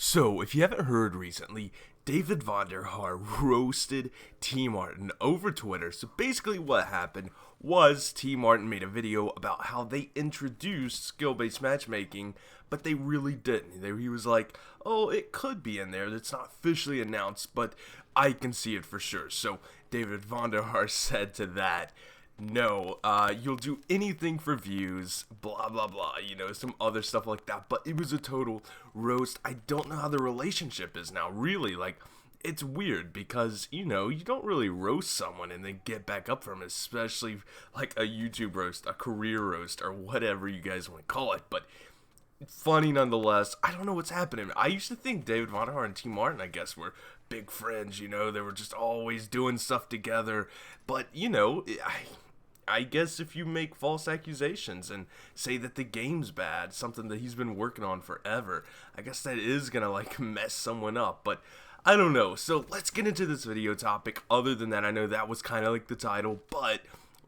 So, if you haven't heard recently, David Vonderhaar roasted Tmartn over Twitter. So basically what happened was Tmartn made a video about how they introduced skill-based matchmaking, but they really didn't. He was like, oh, it could be in there. It's not officially announced, but I can see it for sure. So David Vonderhaar said to that, no, you'll do anything for views, blah, blah, blah, some other stuff like that, but it was a total roast. I don't know how the relationship is now, really, it's weird because, you don't really roast someone and then get back up from it, especially like a YouTube roast, a career roast, or whatever you guys want to call it, but funny nonetheless. I don't know what's happening. I used to think David Vonderhaar and Tmartn, I guess, were big friends, they were just always doing stuff together, but, I guess if you make false accusations and say that the game's bad, something that he's been working on forever, I guess that is gonna mess someone up, but I don't know. So let's get into this video topic. Other than that, I know that was kind of like the title, but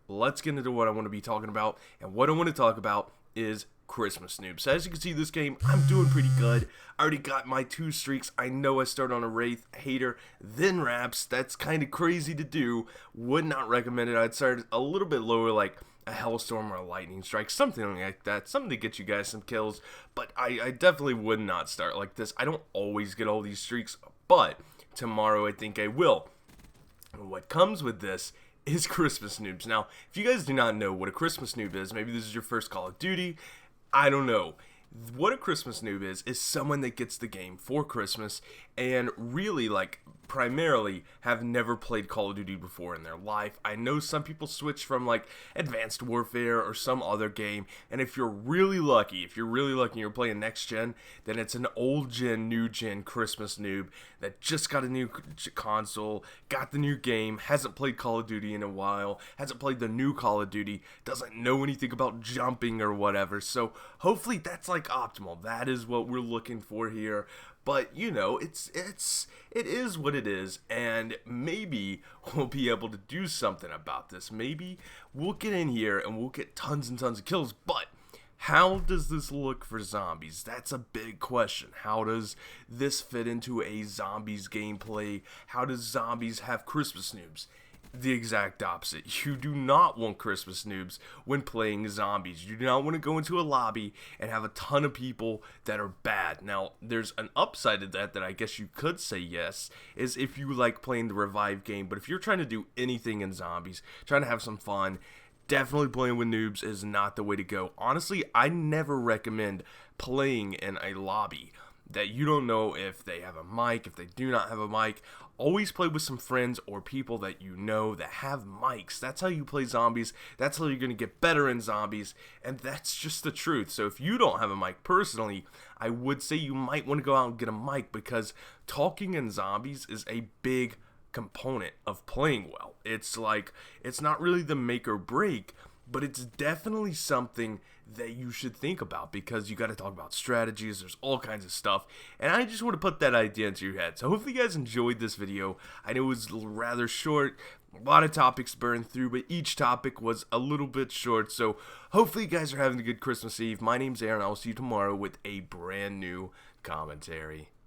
let's get into what I want to be talking about, and what I want to talk about is Christmas Noobs. So as you can see, this game, I'm doing pretty good. I already got my 2 streaks. I know I started on a Wraith, Hater, then Raps. That's kind of crazy to do. Would not recommend it. I'd start a little bit lower, like a Hellstorm or a Lightning Strike, something like that. Something to get you guys some kills. But I definitely would not start like this. I don't always get all these streaks, but tomorrow I think I will. And what comes with this is Christmas Noobs. Now, if you guys do not know what a Christmas Noob is, maybe this is your first Call of Duty, I don't know. What a Christmas noob is someone that gets the game for Christmas and really, primarily have never played Call of Duty before in their life. I know some people switch from, Advanced Warfare or some other game, and if you're really lucky, and you're playing next gen, then it's an old gen, new gen Christmas noob that just got a new console, got the new game, hasn't played Call of Duty in a while, hasn't played the new Call of Duty, doesn't know anything about jumping or whatever. So hopefully that's optimal. That is what we're looking for here. But it is what it is, and maybe we'll be able to do something about this. Maybe we'll get in here and we'll get tons and tons of kills. But how does this look for zombies? That's a big question. How does this fit into a zombies gameplay? How does zombies have Christmas noobs? The exact opposite. You do not want Christmas noobs when playing zombies. You do not want to go into a lobby and have a ton of people that are bad. Now, there's an upside to that I guess you could say yes, is if you like playing the revive game. But if you're trying to do anything in zombies, trying to have some fun, definitely playing with noobs is not the way to go. Honestly, I never recommend playing in a lobby that you don't know if they have a mic, if they do not have a mic. Always play with some friends or people that you know that have mics. That's how you play zombies. That's how you're going to get better in zombies. And that's just the truth. So if you don't have a mic personally, I would say you might want to go out and get a mic, because talking in zombies is a big component of playing well. It's not really the make or break, but it's definitely something that you should think about, because you got to talk about strategies. There's all kinds of stuff, and I just want to put that idea into your head. So hopefully you guys enjoyed this video. I know it was rather short, a lot of topics burned through, but each topic was a little bit short. So hopefully you guys are having a good Christmas Eve. My name's Aaron. I will see you tomorrow with a brand new commentary.